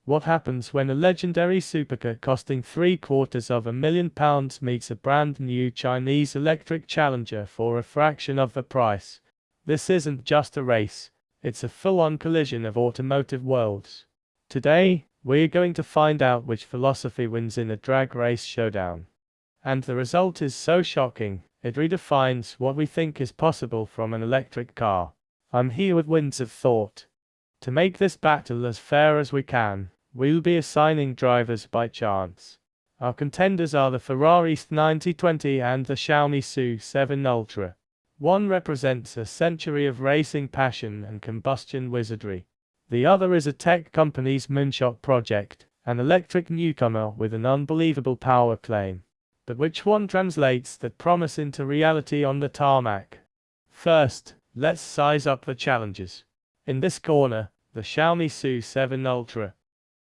What happens when a legendary supercar costing £750,000 meets a brand new Chinese electric challenger for a fraction of the price? This isn't just a race, it's a full-on collision of automotive worlds. Today, we're going to find out which philosophy wins in a drag race showdown. And the result is so shocking, it redefines what we think is possible from an electric car. I'm here with Winds of Thought. To make this battle as fair as we can, we'll be assigning drivers by chance. Our contenders are the Ferrari SF90 and the Xiaomi SU7 Ultra. One represents a century of racing passion and combustion wizardry. The other is a tech company's moonshot project, an electric newcomer with an unbelievable power claim. But which one translates that promise into reality on the tarmac? First, let's size up the challenges. In this corner, the Xiaomi SU7 Ultra.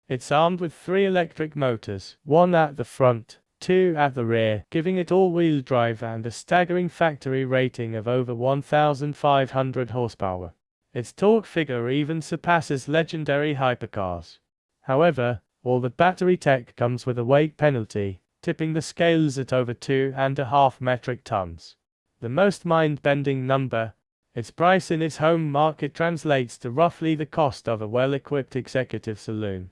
It's armed with 3 electric motors, 1 at the front, 2 at the rear, giving it all-wheel drive and a staggering factory rating of over 1,500 horsepower. Its torque figure even surpasses legendary hypercars. However, all the battery tech comes with a weight penalty, tipping the scales at over 2.5 metric tons. The most mind-bending number, its price in its home market translates to roughly the cost of a well-equipped executive saloon.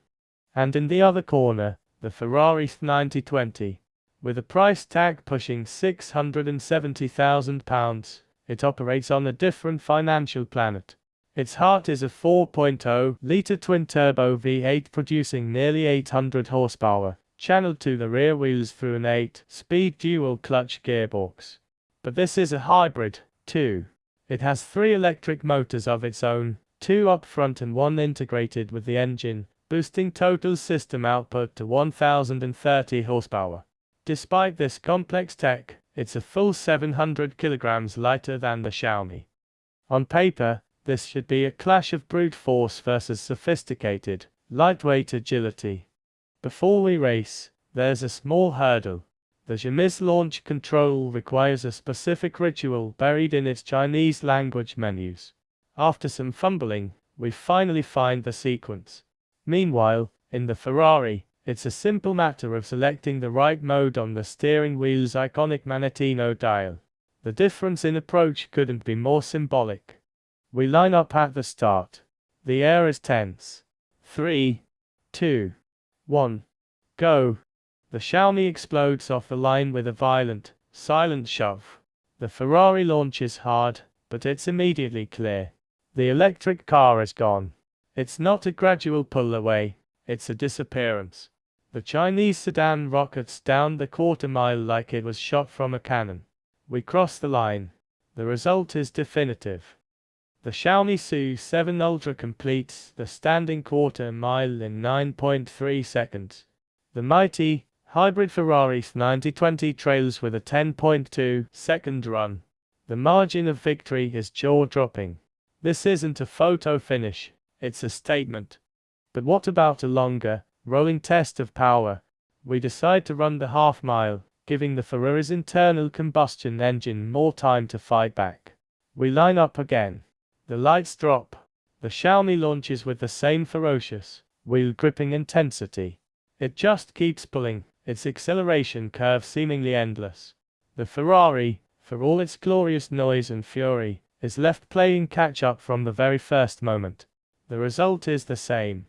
And in the other corner, the Ferrari SF90. With a price tag pushing £670,000, it operates on a different financial planet. Its heart is a 4.0-litre twin-turbo V8 producing nearly 800 horsepower, channeled to the rear wheels through an 8-speed dual-clutch gearbox. But this is a hybrid, too. It has 3 electric motors of its own, 2 up front and 1 integrated with the engine, boosting total system output to 1,030 horsepower. Despite this complex tech, it's a full 700 kilograms lighter than the Xiaomi. On paper, this should be a clash of brute force versus sophisticated, lightweight agility. Before we race, there's a small hurdle. The Xiaomi's launch control requires a specific ritual buried in its Chinese language menus. After some fumbling, we finally find the sequence. Meanwhile, in the Ferrari, it's a simple matter of selecting the right mode on the steering wheel's iconic Manettino dial. The difference in approach couldn't be more symbolic. We line up at the start. The air is tense. 3, 2, 1, go! The Xiaomi explodes off the line with a violent, silent shove. The Ferrari launches hard, but it's immediately clear. The electric car is gone. It's not a gradual pull away, it's a disappearance. The Chinese sedan rockets down the quarter-mile like it was shot from a cannon. We cross the line. The result is definitive. The Xiaomi SU7 Ultra completes the standing quarter-mile in 9.3 seconds. The mighty, hybrid Ferrari SF90 trails with a 10.2-second run. The margin of victory is jaw-dropping. This isn't a photo finish, it's a statement. But what about a longer, rolling test of power? We decide to run the half-mile, giving the Ferrari's internal combustion engine more time to fight back. We line up again. The lights drop. The Xiaomi launches with the same ferocious, wheel-gripping intensity. It just keeps pulling, its acceleration curve seemingly endless. The Ferrari, for all its glorious noise and fury, is left playing catch-up from the very first moment. The result is the same.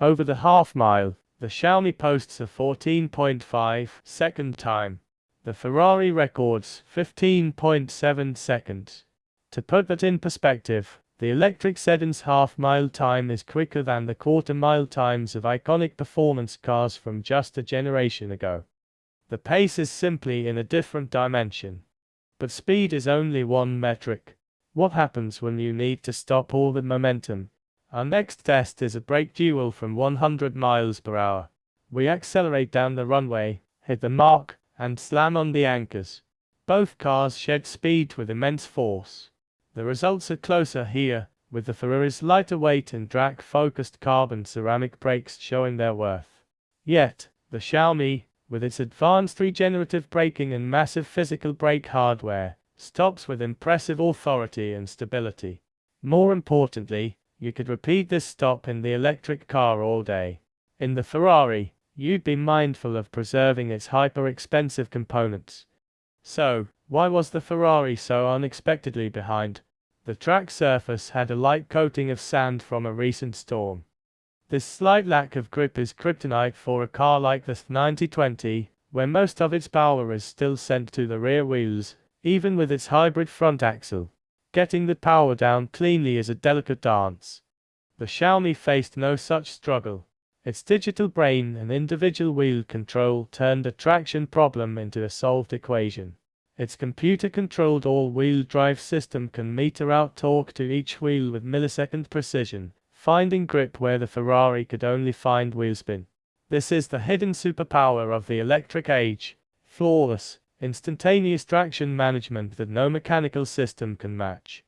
Over the half-mile, the Xiaomi posts a 14.5-second time. The Ferrari records 15.7 seconds. To put that in perspective, the electric sedan's half-mile time is quicker than the quarter-mile times of iconic performance cars from just a generation ago. The pace is simply in a different dimension. But speed is only one metric. What happens when you need to stop all the momentum? Our next test is a brake duel from 100 miles per hour. We accelerate down the runway, hit the mark, and slam on the anchors. Both cars shed speed with immense force. The results are closer here, with the Ferrari's lighter weight and drag-focused carbon ceramic brakes showing their worth. Yet, the Xiaomi, with its advanced regenerative braking and massive physical brake hardware, stops with impressive authority and stability. More importantly, you could repeat this stop in the electric car all day. In the Ferrari, you'd be mindful of preserving its hyper-expensive components. So, why was the Ferrari so unexpectedly behind? The track surface had a light coating of sand from a recent storm. This slight lack of grip is kryptonite for a car like the S90, where most of its power is still sent to the rear wheels, even with its hybrid front axle. Getting the power down cleanly is a delicate dance. The Xiaomi faced no such struggle. Its digital brain and individual wheel control turned a traction problem into a solved equation. Its computer-controlled all-wheel drive system can meter out torque to each wheel with millisecond precision, finding grip where the Ferrari could only find wheel spin. This is the hidden superpower of the electric age: flawless, instantaneous traction management that no mechanical system can match.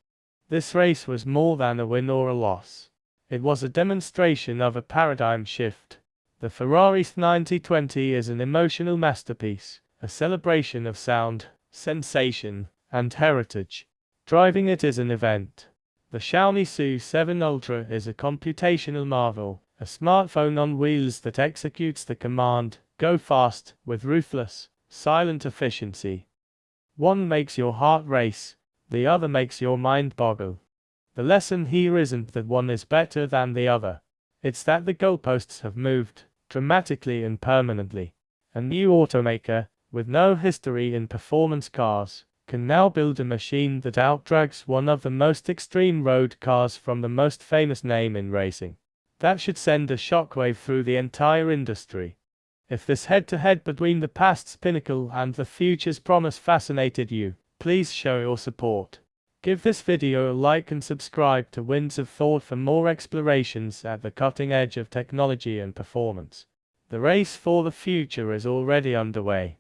This race was more than a win or a loss. It was a demonstration of a paradigm shift. The Ferrari S90 is an emotional masterpiece, a celebration of sound, sensation, and heritage. Driving it is an event. The Xiaomi SU7 Ultra is a computational marvel, a smartphone on wheels that executes the command, "Go fast," with ruthless, silent efficiency. One makes your heart race, the other makes your mind boggle. The lesson here isn't that one is better than the other. It's that the goalposts have moved, dramatically and permanently. A new automaker, with no history in performance cars, can now build a machine that outdrags one of the most extreme road cars from the most famous name in racing. That should send a shockwave through the entire industry. If this head-to-head between the past's pinnacle and the future's promise fascinated you, please show your support. Give this video a like and subscribe to Winds of Thought for more explorations at the cutting edge of technology and performance. The race for the future is already underway.